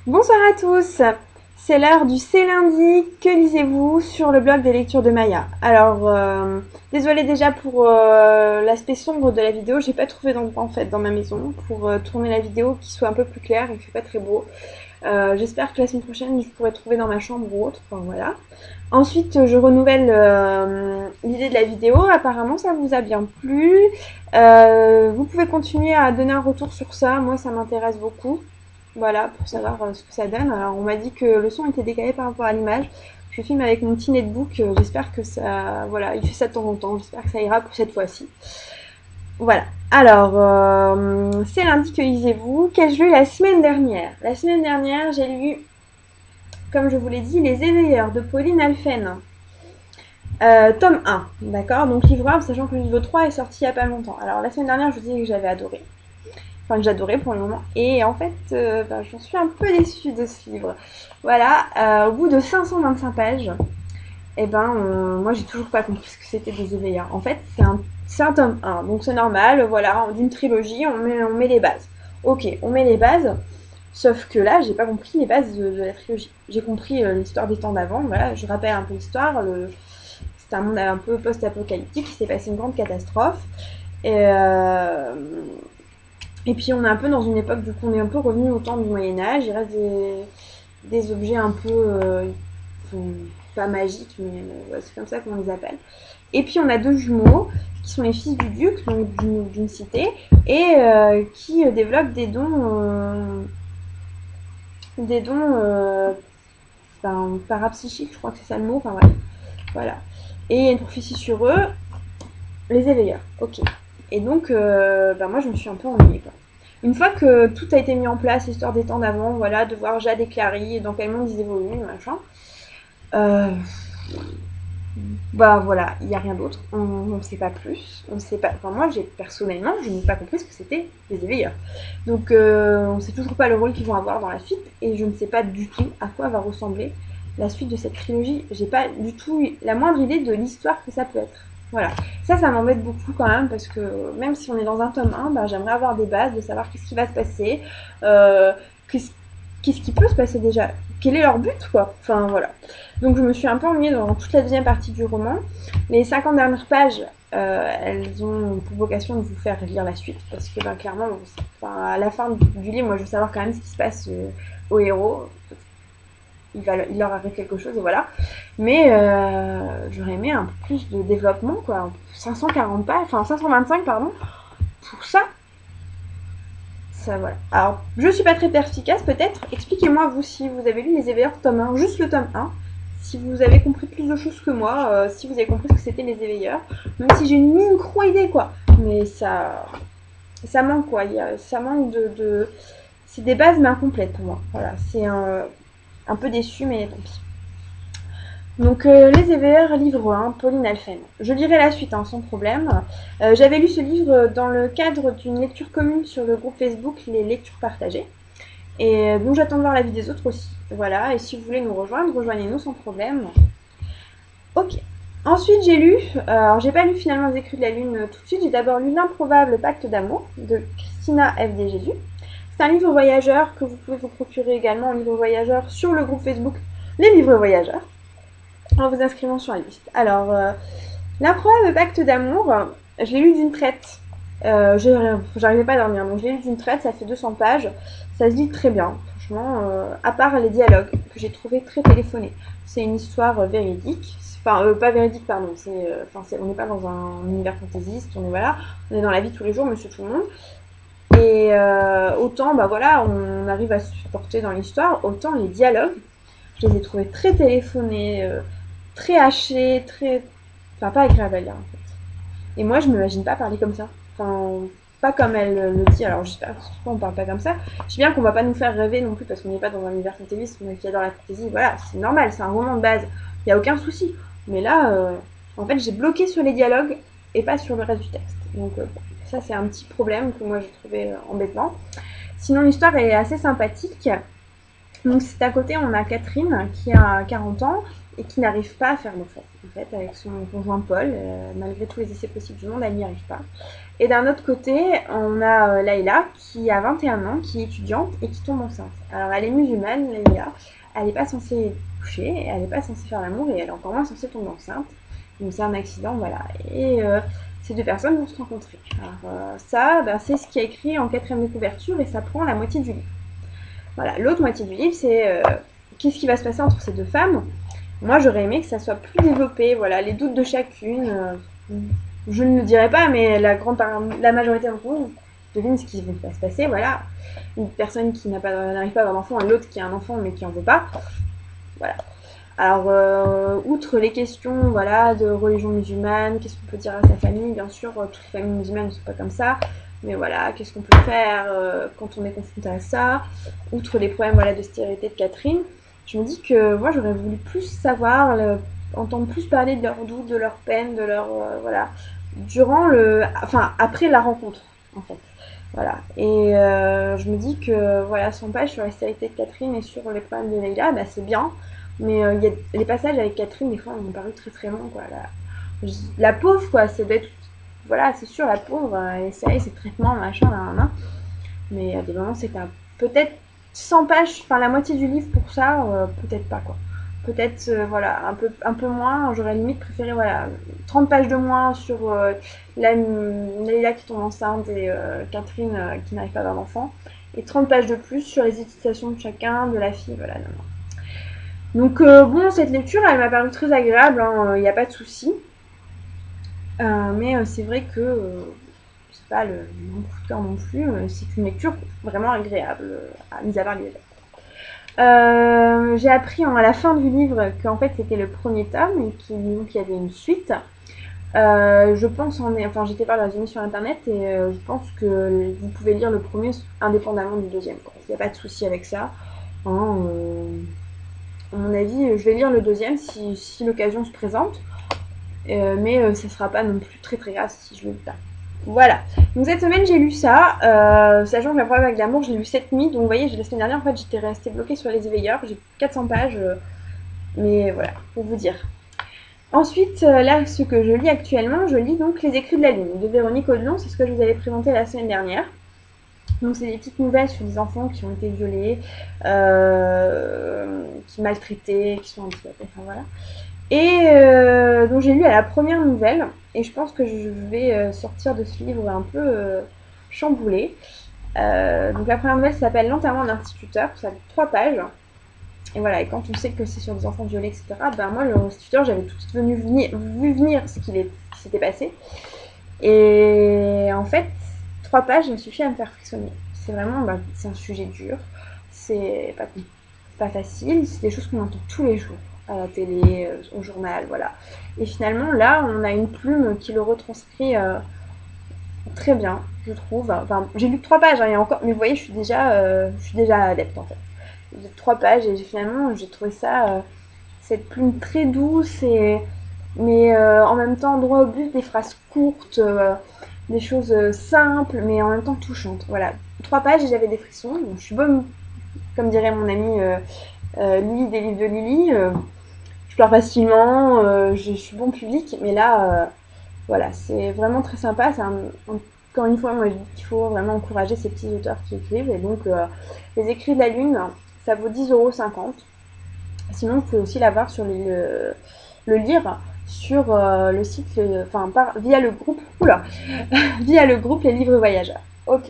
Bonsoir à tous, c'est l'heure du C'est lundi, que lisez-vous sur le blog des lectures de Maya. Alors, désolée déjà pour l'aspect sombre de la vidéo, j'ai pas trouvé d'endroit en fait dans ma maison pour tourner la vidéo qui soit un peu plus claire, il fait pas très beau. J'espère que la semaine prochaine je pourrai trouver dans ma chambre ou autre, enfin voilà. Ensuite, je renouvelle l'idée de la vidéo, apparemment ça vous a bien plu. Vous pouvez continuer à donner un retour sur ça, moi ça m'intéresse beaucoup. Voilà, pour savoir ce que ça donne. Alors, on m'a dit que le son était décalé par rapport à l'image. Je filme avec mon petit netbook. J'espère que ça. Voilà, il fait ça de temps en temps. J'espère que ça ira pour cette fois-ci. Voilà. Alors, c'est lundi que lisez-vous. Qu'ai-je lu la semaine dernière? La semaine dernière, j'ai lu, comme je vous l'ai dit, Les Éveilleurs de Pauline Alphen. Tome 1, d'accord? Donc livre 1, sachant que le livre 3 est sorti il n'y a pas longtemps. Alors, la semaine dernière, je vous disais que j'avais adoré. Enfin, que j'adorais pour le moment. Et en fait, j'en suis un peu déçue de ce livre. Voilà, au bout de 525 pages, moi j'ai toujours pas compris ce que c'était des éveilleurs. En fait, c'est un tome 1, donc c'est normal, voilà, d'une trilogie, on met les bases. Ok, on met les bases, sauf que là, j'ai pas compris les bases de la trilogie. J'ai compris l'histoire des temps d'avant, voilà, je rappelle un peu l'histoire. C'est un monde un peu post-apocalyptique, il s'est passé une grande catastrophe. Et, et puis on est un peu dans une époque, du coup on est un peu revenu au temps du Moyen-Âge, il reste des objets un peu, pas magiques, mais c'est comme ça qu'on les appelle. Et puis on a deux jumeaux qui sont les fils du duc, donc d'une cité, et qui développent des dons parapsychiques, je crois que c'est ça le mot, enfin ouais, voilà. Et il y a une prophétie sur eux, les éveilleurs, ok. Et donc moi je me suis un peu ennuyée quoi. Une fois que tout a été mis en place, l'histoire des temps d'avant, voilà, de voir Jade et Clary, dans quel monde ils évoluent, machin, euh, voilà, il n'y a rien d'autre, on ne sait pas plus, on sait pas, enfin moi personnellement, je n'ai pas compris ce que c'était les éveilleurs. Donc on ne sait toujours pas le rôle qu'ils vont avoir dans la suite, et je ne sais pas du tout à quoi va ressembler la suite de cette trilogie. J'ai pas du tout la moindre idée de l'histoire que ça peut être. Voilà, ça m'embête beaucoup quand même, parce que même si on est dans un tome 1, j'aimerais avoir des bases, de savoir qu'est-ce qui va se passer, qu'est-ce qui peut se passer déjà, quel est leur but quoi, enfin voilà. Donc je me suis un peu ennuyée dans toute la deuxième partie du roman. Les 50 dernières pages, elles ont pour vocation de vous faire lire la suite, parce que clairement, à la fin du livre, moi je veux savoir quand même ce qui se passe au héros. Il leur arrive quelque chose et voilà. Mais j'aurais aimé un peu plus de développement, quoi. 540 pages, enfin 525 pardon, pour ça. Ça voilà. Alors, je suis pas très perspicace peut-être. Expliquez-moi vous si vous avez lu Les Éveilleurs tome 1, juste le tome 1. Si vous avez compris plus de choses que moi, si vous avez compris ce que c'était Les Éveilleurs, même si j'ai une micro idée quoi. Mais ça manque quoi. Ça manque de c'est des bases mais incomplètes pour moi. Voilà, c'est un peu déçu mais tant pis. Donc Les Éveilleurs, livre 1, Pauline Alphen. Je lirai la suite sans problème. J'avais lu ce livre dans le cadre d'une lecture commune sur le groupe Facebook Les Lectures Partagées. Et donc j'attends de voir l'avis des autres aussi. Voilà, et si vous voulez nous rejoindre, rejoignez-nous sans problème. Ok. Ensuite j'ai lu, alors j'ai pas lu finalement Les Écrits de la Lune tout de suite, j'ai d'abord lu L'improbable pacte d'amour de Christina F.D. Jésus. C'est un livre voyageur que vous pouvez vous procurer également en livre voyageur sur le groupe Facebook Les Livres Voyageurs, en vous inscrivant sur la liste. Alors, L'improbable pacte d'amour, je l'ai lu d'une traite. J'arrivais pas à dormir, donc je l'ai lu d'une traite, ça fait 200 pages. Ça se lit très bien, franchement, à part les dialogues que j'ai trouvé très téléphonés. C'est une histoire véridique. Enfin, pas véridique, pardon. On n'est pas dans un univers fantaisiste, on est dans la vie de tous les jours, monsieur tout le monde. Et autant, voilà, on arrive à se supporter dans l'histoire, autant les dialogues, je les ai trouvés très téléphonés, très hachés, très. Enfin, pas agréable à lire en fait. Et moi, je m'imagine pas parler comme ça. Enfin, pas comme elle le dit. Alors, j'espère qu'on parle pas comme ça. Je sais bien qu'on va pas nous faire rêver non plus parce qu'on n'est pas dans un univers fantaisiste, mais qui adore la fantaisie. Voilà, c'est normal, c'est un roman de base. Il y a aucun souci. Mais là, en fait, j'ai bloqué sur les dialogues et pas sur le reste du texte. Donc, ça, c'est un petit problème que moi j'ai trouvé embêtant. Sinon, l'histoire est assez sympathique. Donc, c'est à côté, on a Catherine qui a 40 ans et qui n'arrive pas à faire d'enfant, en fait, avec son conjoint Paul. Malgré tous les essais possibles du monde, elle n'y arrive pas. Et d'un autre côté, on a Layla, qui a 21 ans, qui est étudiante et qui tombe enceinte. Alors, elle est musulmane, Layla. Elle n'est pas censée coucher, elle n'est pas censée faire l'amour, et elle est encore moins censée tomber enceinte. Donc, c'est un accident, voilà. Et ces deux personnes vont se rencontrer. Alors, ça, c'est ce qui est écrit en 4e de couverture, et ça prend la moitié du livre. Voilà, l'autre moitié du livre, c'est qu'est-ce qui va se passer entre ces deux femmes. Moi, j'aurais aimé que ça soit plus développé, voilà, les doutes de chacune. Je ne le dirai pas, mais la majorité d'entre vous devine ce qui va se passer. Voilà, une personne qui n'arrive pas à avoir d'enfant et l'autre qui a un enfant mais qui en veut pas. Voilà. Alors, outre les questions, voilà, de religion musulmane, qu'est-ce qu'on peut dire à sa famille? Bien sûr, toutes les familles musulmanes ne sont pas comme ça. Mais voilà, qu'est-ce qu'on peut faire quand on est confronté à ça? Outre les problèmes, voilà, de stérilité de Catherine, je me dis que moi j'aurais voulu plus savoir, entendre plus parler de leurs doutes, de leurs peines, de leur voilà, après la rencontre, en fait. Voilà. Et je me dis que voilà, 100 pages sur la stérilité de Catherine et sur les problèmes de Leïla, c'est bien. Mais y a les passages avec Catherine, des fois, m'ont paru très très longs, quoi. La pauvre, quoi, c'est d'être. Voilà, c'est sûr, la pauvre, elle essaye ses traitements, machin, là. Mais à des moments, c'est peut-être 100 pages, enfin la moitié du livre pour ça, peut-être pas, quoi. Peut-être, voilà, un peu moins. J'aurais limite préféré, voilà, 30 pages de moins sur Leïla qui tombe enceinte et Catherine qui n'arrive pas à avoir d'enfant. Et 30 pages de plus sur les hésitations de chacun, de la fille, voilà. Non. Donc, bon, cette lecture, elle m'a paru très agréable, il n'y a pas de souci. Mais c'est vrai que c'est pas mon coup de cœur non plus. C'est une lecture vraiment agréable, mis à part les lettres. J'ai appris à la fin du livre qu'en fait c'était le premier tome et qu'il y avait une suite. Je pense j'étais voir le résumé sur internet et je pense que vous pouvez lire le premier indépendamment du deuxième. Il n'y a pas de souci avec ça. À mon avis, je vais lire le deuxième si l'occasion se présente. Mais ça sera pas non plus très très grave si je le lis pas. Voilà. Donc cette semaine j'ai lu ça, sachant que la première vague d'amour je l'ai lu cette nuit, donc vous voyez la semaine dernière en fait j'étais restée bloquée sur les éveilleurs, j'ai 400 pages, mais voilà, pour vous dire. Ensuite, là ce que je lis actuellement, je lis donc Les Écrits de la Lune de Véronique Audelon, c'est ce que je vous avais présenté la semaine dernière. Donc c'est des petites nouvelles sur des enfants qui ont été violés, qui maltraités, qui sont handicapés, enfin voilà. Et donc j'ai lu à la première nouvelle et je pense que je vais sortir de ce livre un peu chamboulé. Donc la première nouvelle s'appelle L'enterrement d'un instituteur, ça fait 3 pages. Et voilà, et quand on sait que c'est sur des enfants violés, etc., moi le instituteur, j'avais tout de suite vu venir ce qui s'était passé. Et en fait, 3 pages me suffit à me faire frissonner. C'est vraiment, c'est un sujet dur, c'est pas facile, c'est des choses qu'on entend tous les jours à la télé, au journal, voilà. Et finalement, là, on a une plume qui le retranscrit très bien, je trouve. Enfin, j'ai lu que 3 pages, et encore, mais vous voyez, je suis déjà adepte, en fait. J'ai 3 pages, et finalement, j'ai trouvé ça, cette plume très douce, mais en même temps, droit au but, des phrases courtes, des choses simples, mais en même temps touchantes. Voilà, 3 pages, et j'avais des frissons. Donc, je suis bonne, comme dirait mon amie Lily des livres de Lily. Je pleure facilement, je suis bon public, mais là, voilà, c'est vraiment très sympa. Encore une fois, moi je dis qu'il faut vraiment encourager ces petits auteurs qui écrivent. Et donc, Les Écrits de la Lune, ça vaut 10,50 €. Sinon, vous pouvez aussi l'avoir sur le lire sur le site, via le groupe, via le groupe Les Livres Voyageurs. Ok.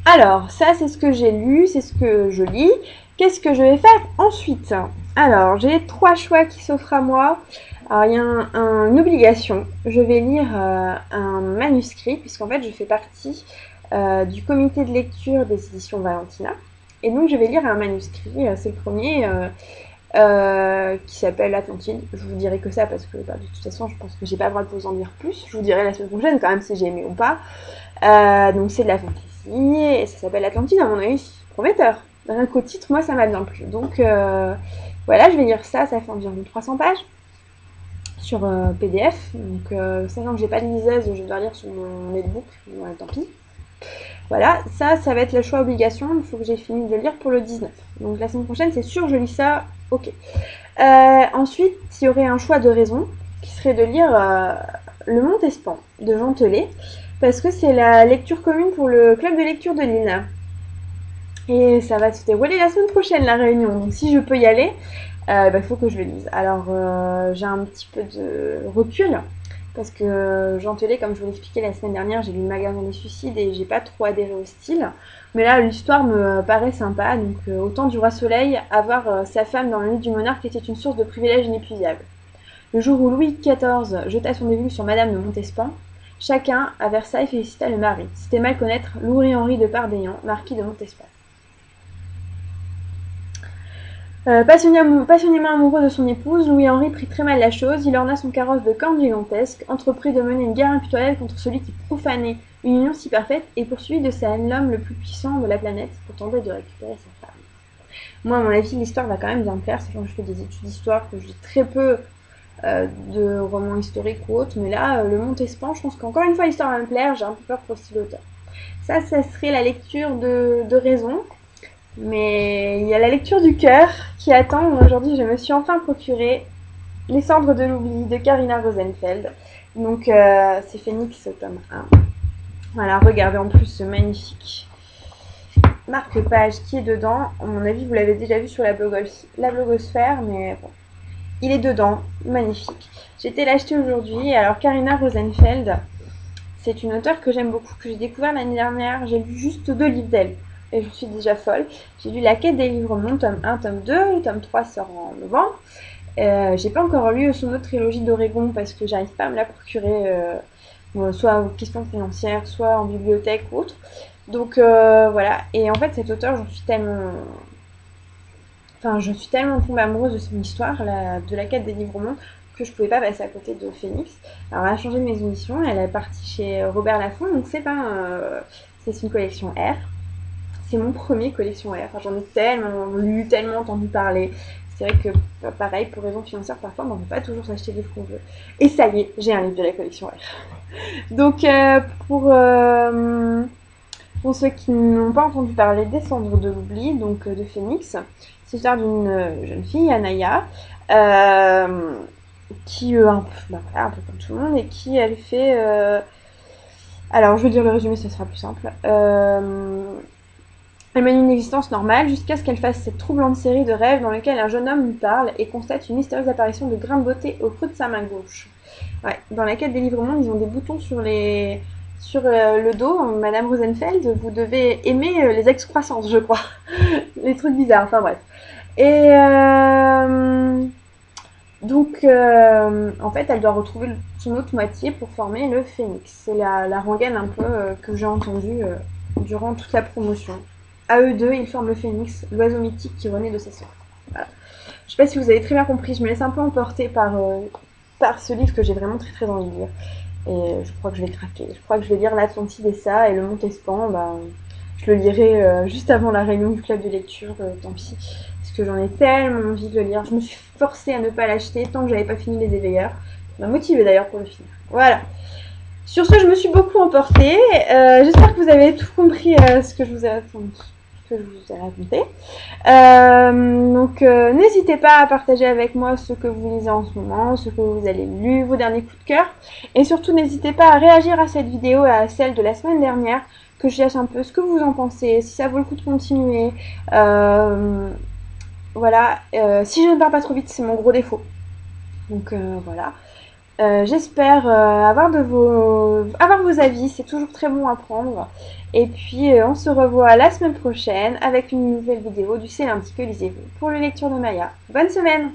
Alors, ça c'est ce que j'ai lu, c'est ce que je lis. Qu'est-ce que je vais faire ensuite? Alors, j'ai 3 choix qui s'offrent à moi. Alors, il y a une obligation. Je vais lire un manuscrit, puisqu'en fait, je fais partie du comité de lecture des éditions Valentina. Et donc, je vais lire un manuscrit, c'est le premier, qui s'appelle Atlantide. Je vous dirai que ça, parce que de toute façon, je pense que j'ai pas le droit de vous en dire plus. Je vous dirai la semaine prochaine, quand même, si j'ai aimé ou pas. Donc, c'est de la fantasy. Et ça s'appelle Atlantide, à mon avis, prometteur. Rien qu'au titre, moi ça m'a bien plu. Donc voilà, je vais lire ça, ça fait environ 300 pages sur PDF. Donc sachant que j'ai pas de liseuse, je dois lire sur mon netbook, ouais, tant pis. Voilà, ça va être le choix obligation. Il faut que j'ai fini de le lire pour le 19. Donc la semaine prochaine, c'est sûr, je lis ça. Ok. Ensuite, il y aurait un choix de raison qui serait de lire Le Montespan de Jean Telet, parce que c'est la lecture commune pour le club de lecture de Lille. Et ça va se dérouler la semaine prochaine, la réunion. Donc si je peux y aller, il faut que je le lise. Alors j'ai un petit peu de recul, parce que Jean Telet, comme je vous l'expliquais la semaine dernière, j'ai lu Ma gardienne des suicides et j'ai pas trop adhéré au style. Mais là, l'histoire me paraît sympa. Donc autant du Roi Soleil, avoir sa femme dans le lit du monarque était une source de privilèges inépuisable. Le jour où Louis XIV jeta son dévolu sur Madame de Montespan, chacun, à Versailles, félicita le mari. C'était mal connaître Louis-Henri de Pardaillan, marquis de Montespan. Passionnément amoureux de son épouse, Louis-Henri prit très mal la chose. Il orna son carrosse de cornes gigantesques, entreprit de mener une guerre impitoyable contre celui qui profanait une union si parfaite et poursuivit de sa haine l'homme le plus puissant de la planète pour tenter de récupérer sa femme. Moi, à mon avis, l'histoire va quand même bien me plaire, sachant que je fais des études d'histoire, que je lis très peu de romans historiques ou autres, mais là, Le Montespan, je pense qu'encore une fois, l'histoire va me plaire, j'ai un peu peur pour le style auteur. Ça serait la lecture de raison. Mais il y a la lecture du cœur qui attend. Aujourd'hui, je me suis enfin procuré Les cendres de l'oubli de Karina Rosenfeld. Donc, c'est Phénix, tome 1. Voilà, regardez en plus ce magnifique marque-page qui est dedans. À mon avis, vous l'avez déjà vu sur la blogosphère, mais bon, il est dedans, magnifique. J'ai été l'acheter aujourd'hui. Alors, Karina Rosenfeld, c'est une auteure que j'aime beaucoup, que j'ai découvert l'année dernière. J'ai lu juste 2 livres d'elle. Et je suis déjà folle. J'ai lu La Quête des livres mondes, tome 1, tome 2, le tome 3 sort en novembre. J'ai pas encore lu son autre trilogie d'Oregon parce que j'arrive pas à me la procurer, soit aux questions financières, soit en bibliothèque ou autre. Donc voilà. Et en fait, cette auteure, je suis tellement tombée amoureuse de son histoire, de La Quête des livres mondes, que je pouvais pas passer à côté de Phénix. Alors elle a changé de maison d'édition, elle est partie chez Robert Laffont, donc c'est une collection R. C'est mon premier collection R. Enfin, j'en ai tellement lu, tellement entendu parler. C'est vrai que, pareil, pour raisons financières, parfois, on ne peut pas toujours s'acheter des livres qu'on veut. Et ça y est, j'ai un livre de la collection R. Donc, pour ceux qui n'ont pas entendu parler des cendres de l'oubli, donc de Phénix, c'est l'histoire d'une jeune fille, Anaya, qui, un peu comme tout le monde, et qui, elle fait... Alors, je vais dire le résumé, ça sera plus simple. Elle mène une existence normale jusqu'à ce qu'elle fasse cette troublante série de rêves dans lesquels un jeune homme lui parle et constate une mystérieuse apparition de grains de beauté au creux de sa main gauche. Ouais, dans la quête des livres mondes, ils ont des boutons sur le dos. Madame Rosenfeld, vous devez aimer les excroissances, je crois. Les trucs bizarres, enfin bref. Et donc, en fait, elle doit retrouver son autre moitié pour former le phénix. C'est la rengaine un peu que j'ai entendue durant toute la promotion. À eux deux, ils forment le phénix, l'oiseau mythique qui renaît de ses cendres. Voilà. Je sais pas si vous avez très bien compris, je me laisse un peu emporter par ce livre que j'ai vraiment très très envie de lire. Et je crois que je vais craquer. Je crois que je vais lire l'Atlantide et ça, et le Montespan, je le lirai juste avant la réunion du club de lecture, tant pis. Parce que j'en ai tellement envie de le lire. Je me suis forcée à ne pas l'acheter tant que j'avais pas fini Les Éveilleurs. Ça m'a motivée d'ailleurs pour le finir. Voilà. Sur ce, je me suis beaucoup emportée. J'espère que vous avez tout compris ce que je vous ai raconté. Donc, n'hésitez pas à partager avec moi ce que vous lisez en ce moment, ce que vous avez lu, vos derniers coups de cœur. Et surtout, n'hésitez pas à réagir à cette vidéo et à celle de la semaine dernière, que je sache un peu ce que vous en pensez, si ça vaut le coup de continuer. Voilà. Si je ne parle pas trop vite, c'est mon gros défaut. Donc, voilà. J'espère avoir vos avis, c'est toujours très bon à prendre. Et puis on se revoit la semaine prochaine avec une nouvelle vidéo du C'est lundi que lisez-vous pour les lectures de Maya. Bonne semaine!